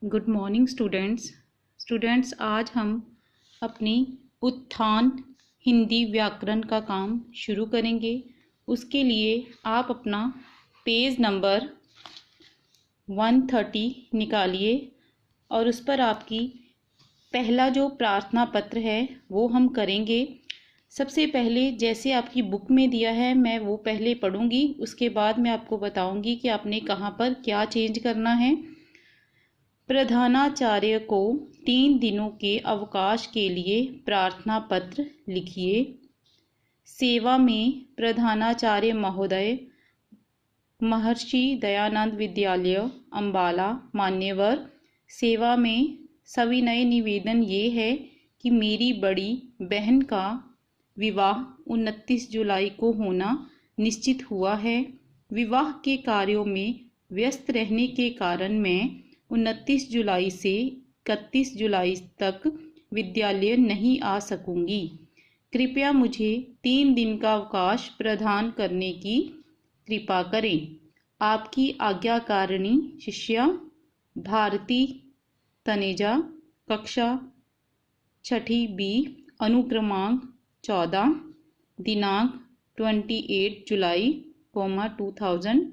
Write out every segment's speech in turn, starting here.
Good morning students आज हम अपनी उत्थान हिंदी व्याकरण का काम शुरू करेंगे। उसके लिए आप अपना पेज नंबर 130 निकालिए और उस पर आपकी पहला जो प्रार्थना पत्र है वो हम करेंगे। सबसे पहले जैसे आपकी बुक में दिया है मैं वो पहले पढ़ूंगी, उसके बाद मैं आपको बताऊंगी कि आपने कहाँ पर क्या चेंज करना है। प्रधानाचार्य को 3 दिनों के अवकाश के लिए प्रार्थना पत्र लिखिए। सेवा में प्रधानाचार्य महोदय, महर्षि दयानंद विद्यालय अम्बाला मान्यवर। सेवा में सविनय निवेदन ये है कि मेरी बड़ी बहन का विवाह 29 जुलाई को होना निश्चित हुआ है। विवाह के कार्यों में व्यस्त रहने के कारण मैं 29 जुलाई से 31 जुलाई तक विद्यालय नहीं आ सकूंगी। कृपया मुझे 3 दिन का अवकाश प्रदान करने की कृपा करें। आपकी आज्ञाकारिणी शिष्या भारती तनेजा, कक्षा 6ठी बी, अनुक्रमांक 14, दिनांक 28 जुलाई 2000।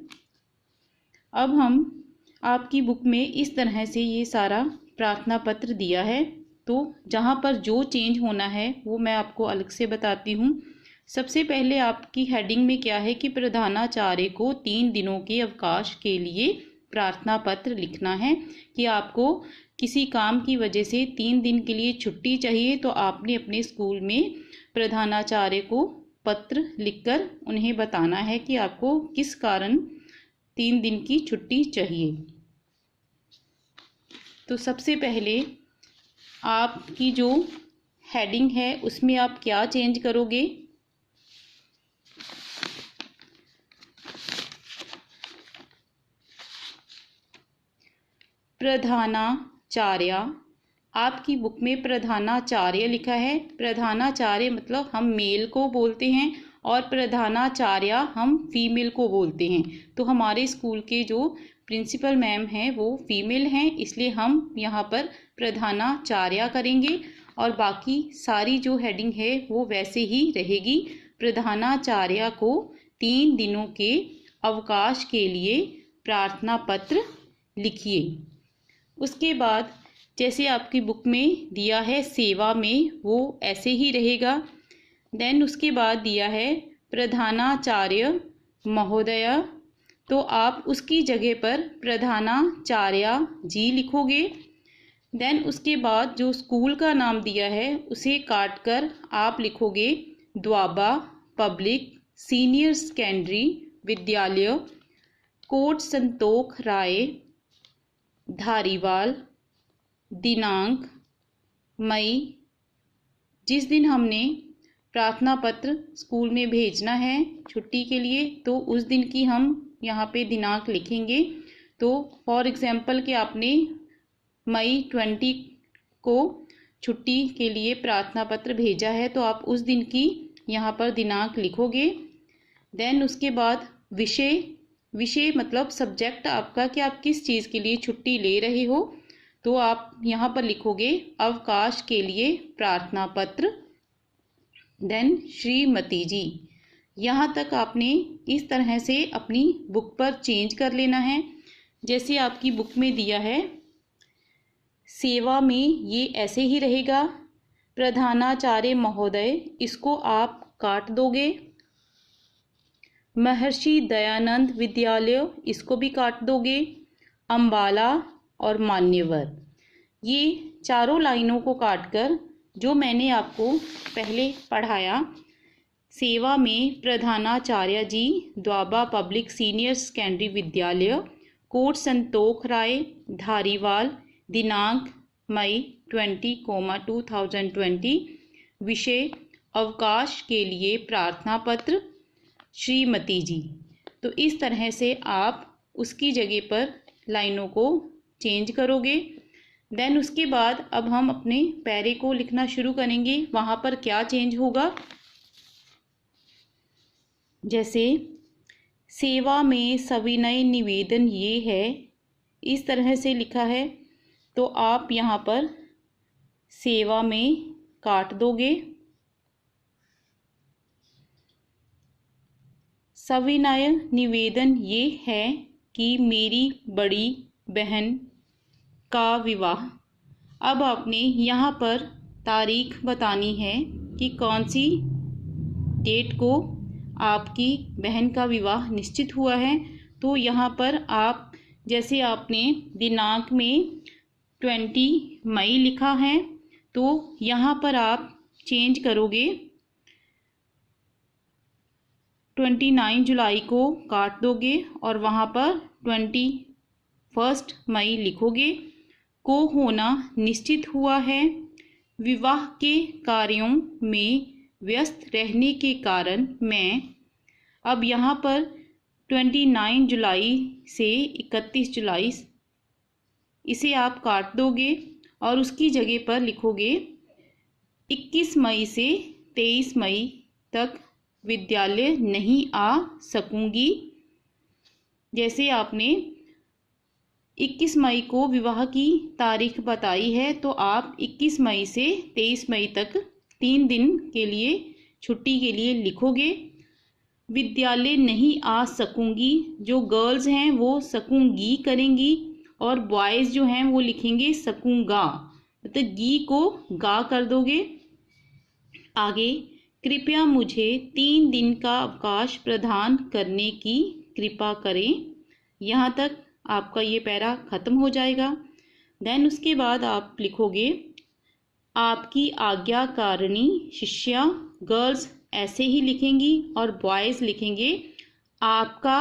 अब हम आपकी बुक में इस तरह से ये सारा प्रार्थना पत्र दिया है, तो जहाँ पर जो चेंज होना है वो मैं आपको अलग से बताती हूँ। सबसे पहले आपकी हेडिंग में क्या है कि प्रधानाचार्य को 3 दिनों के अवकाश के लिए प्रार्थना पत्र लिखना है कि आपको किसी काम की वजह से 3 दिन के लिए छुट्टी चाहिए, तो आपने अपने स्कूल में प्रधानाचार्य को पत्र लिखकर उन्हें बताना है कि आपको किस कारण 3 दिन की छुट्टी चाहिए। तो सबसे पहले आपकी जो हेडिंग है उसमें आप क्या चेंज करोगे। प्रधानाचार्य, आपकी बुक में प्रधानाचार्य लिखा है। प्रधानाचार्य मतलब हम मेल को बोलते हैं और प्रधानाचार्य हम फीमेल को बोलते हैं। तो हमारे स्कूल के जो प्रिंसिपल मैम हैं वो फीमेल हैं, इसलिए हम यहाँ पर प्रधानाचार्य करेंगे और बाकी सारी जो हेडिंग है वो वैसे ही रहेगी। प्रधानाचार्य को 3 दिनों के अवकाश के लिए प्रार्थना पत्र लिखिए। उसके बाद जैसे आपकी बुक में दिया है सेवा में वो ऐसे ही रहेगा। देन उसके बाद दिया है प्रधानाचार्य महोदय, तो आप उसकी जगह पर प्रधानाचार्य जी लिखोगे। देन उसके बाद जो स्कूल का नाम दिया है उसे काट कर आप लिखोगे द्वाबा पब्लिक सीनियर सेकेंडरी विद्यालय, कोट संतोख राय, धारीवाल। दिनांक मई, जिस दिन हमने प्रार्थना पत्र स्कूल में भेजना है छुट्टी के लिए, तो उस दिन की हम यहाँ पे दिनांक लिखेंगे। तो फॉर एग्जांपल कि आपने मई 20 को छुट्टी के लिए प्रार्थना पत्र भेजा है, तो आप उस दिन की यहाँ पर दिनांक लिखोगे। देन उसके बाद विषय मतलब सब्जेक्ट आपका कि आप किस चीज़ के लिए छुट्टी ले रहे हो, तो आप यहाँ पर लिखोगे अवकाश के लिए प्रार्थना पत्र। देन श्रीमती जी, यहाँ तक आपने इस तरह से अपनी बुक पर चेंज कर लेना है। जैसे आपकी बुक में दिया है सेवा में ये ऐसे ही रहेगा। प्रधानाचार्य महोदय इसको आप काट दोगे। महर्षि दयानंद विद्यालय इसको भी काट दोगे। अम्बाला और मान्यवर, ये चारों लाइनों को काटकर जो मैंने आपको पहले पढ़ाया, सेवा में प्रधानाचार्य जी द्वाबा पब्लिक सीनियर सेकेंडरी विद्यालय, कोट संतोख राय, धारीवाल। दिनांक मई 20, विषय अवकाश के लिए प्रार्थना पत्र श्रीमती जी। तो इस तरह से आप उसकी जगह पर लाइनों को चेंज करोगे। देन उसके बाद अब हम अपने पैरे को लिखना शुरू करेंगे। वहाँ पर क्या चेंज होगा, जैसे सेवा में सविनय निवेदन ये है, इस तरह से लिखा है। तो आप यहाँ पर सेवा में काट दोगे। सविनय निवेदन ये है कि मेरी बड़ी बहन का विवाह। अब आपने यहाँ पर तारीख बतानी है कि कौन सी डेट को आपकी बहन का विवाह निश्चित हुआ है। तो यहाँ पर आप जैसे आपने दिनांक में 20 मई लिखा है, तो यहाँ पर आप चेंज करोगे, 29 जुलाई को काट दोगे और वहाँ पर 21 मई लिखोगे। को होना निश्चित हुआ है। विवाह के कार्यों में व्यस्त रहने के कारण मैं। अब यहाँ पर 29 जुलाई से 31 जुलाई इसे आप काट दोगे और उसकी जगह पर लिखोगे 21 मई से 23 मई तक विद्यालय नहीं आ सकूंगी। जैसे आपने 21 मई को विवाह की तारीख बताई है, तो आप 21 मई से 23 मई तक 3 दिन के लिए छुट्टी के लिए लिखोगे। विद्यालय नहीं आ सकूंगी, जो गर्ल्स हैं वो सकूंगी करेंगी और बॉयज़ जो हैं वो लिखेंगे सकूंगा, मतलब गी को गा कर दोगे। आगे, कृपया मुझे 3 दिन का अवकाश प्रदान करने की कृपा करें। यहाँ तक आपका ये पैरा ख़त्म हो जाएगा। देन उसके बाद आप लिखोगे आपकी आज्ञाकारिणी शिष्या। गर्ल्स ऐसे ही लिखेंगी और बॉयज़ लिखेंगे आपका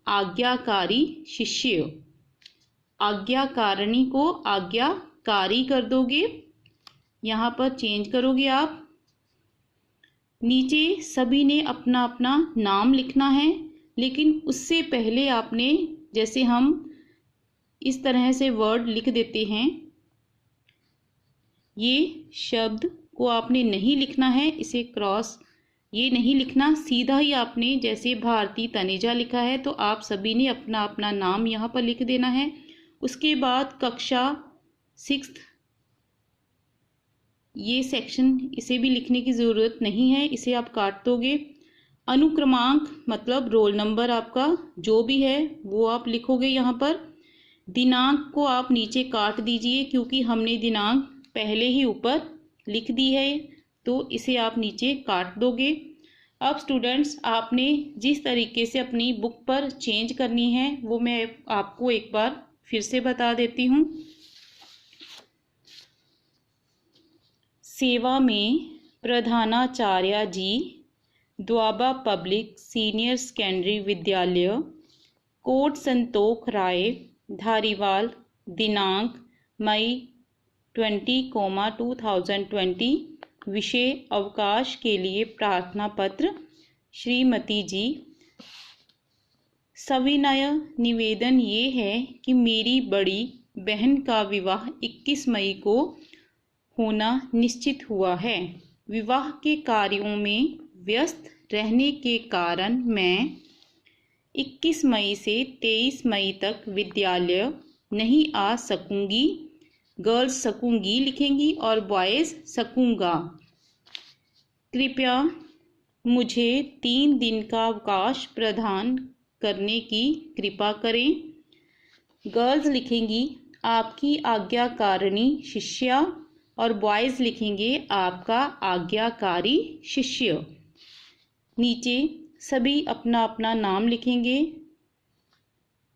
आज्ञाकारी शिष्य। आज्ञाकारिणी को आज्ञाकारी कर दोगे, यहाँ पर चेंज करोगे आप। नीचे सभी ने अपना अपना नाम लिखना है, लेकिन उससे पहले आपने, जैसे हम इस तरह से वर्ड लिख देते हैं, ये शब्द को आपने नहीं लिखना है, इसे क्रॉस ये नहीं लिखना, सीधा ही आपने जैसे भारती तनेजा लिखा है तो आप सभी ने अपना अपना नाम यहाँ पर लिख देना है। उसके बाद कक्षा 6 ये सेक्शन, इसे भी लिखने की ज़रूरत नहीं है, इसे आप काट दोगे। अनुक्रमांक मतलब रोल नंबर आपका जो भी है वो आप लिखोगे यहाँ पर। दिनांक को आप नीचे काट दीजिए, क्योंकि हमने दिनांक पहले ही ऊपर लिख दी है, तो इसे आप नीचे काट दोगे। अब स्टूडेंट्स, आपने जिस तरीके से अपनी बुक पर चेंज करनी है वो मैं आपको एक बार फिर से बता देती हूँ। सेवा में प्रधानाचार्य जी, द्वाबा पब्लिक सीनियर सेकेंडरी विद्यालय, कोट संतोख राय, धारीवाल। दिनांक मई 20, 2020। विषय अवकाश के लिए प्रार्थना पत्र। श्रीमती जी, सविनय निवेदन ये है कि मेरी बड़ी बहन का विवाह 21 मई को होना निश्चित हुआ है। विवाह के कार्यों में व्यस्त रहने के कारण मैं 21 मई से 23 मई तक विद्यालय नहीं आ सकूंगी। गर्ल्स सकूंगी लिखेंगी और बॉयज़ सकूंगा। कृपया मुझे 3 दिन का अवकाश प्रदान करने की कृपा करें। गर्ल्स लिखेंगी आपकी आज्ञाकारिणी शिष्या और बॉयज़ लिखेंगे आपका आज्ञाकारी शिष्य। नीचे सभी अपना अपना नाम लिखेंगे,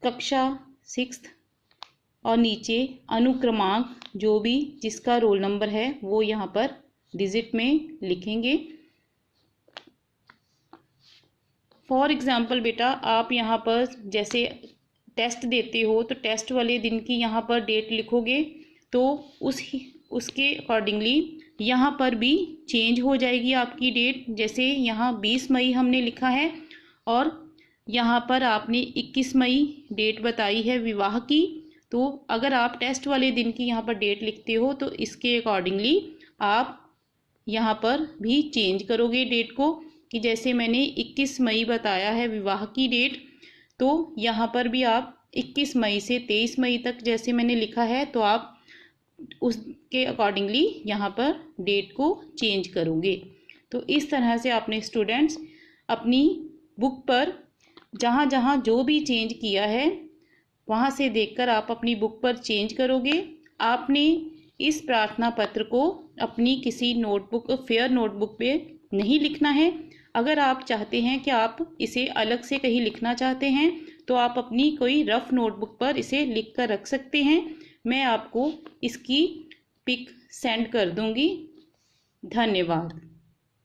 कक्षा 6 और नीचे अनुक्रमांक जो भी जिसका रोल नंबर है वो यहाँ पर डिजिट में लिखेंगे। फॉर एग्ज़ाम्पल बेटा, आप यहाँ पर जैसे टेस्ट देते हो तो टेस्ट वाले दिन की यहाँ पर डेट लिखोगे, तो उसके अकॉर्डिंगली यहाँ पर भी चेंज हो जाएगी आपकी डेट। जैसे यहाँ 20 मई हमने लिखा है और यहाँ पर आपने 21 मई डेट बताई है विवाह की, तो अगर आप टेस्ट वाले दिन की यहाँ पर डेट लिखते हो तो इसके अकॉर्डिंगली आप यहाँ पर भी चेंज करोगे डेट को, कि जैसे मैंने 21 मई बताया है विवाह की डेट, तो यहाँ पर भी आप 21 मई से 23 मई तक जैसे मैंने लिखा है तो आप उसके अकॉर्डिंगली यहाँ पर डेट को चेंज करोगे। तो इस तरह से आपने स्टूडेंट्स अपनी बुक पर जहाँ जहाँ जो भी चेंज किया है वहाँ से देखकर आप अपनी बुक पर चेंज करोगे। आपने इस प्रार्थना पत्र को अपनी किसी नोटबुक, फेयर नोटबुक पे नहीं लिखना है। अगर आप चाहते हैं कि आप इसे अलग से कहीं लिखना चाहते हैं तो आप अपनी कोई रफ नोटबुक पर इसे लिख कर रख सकते हैं। मैं आपको इसकी पिक सेंड कर दूंगी। धन्यवाद।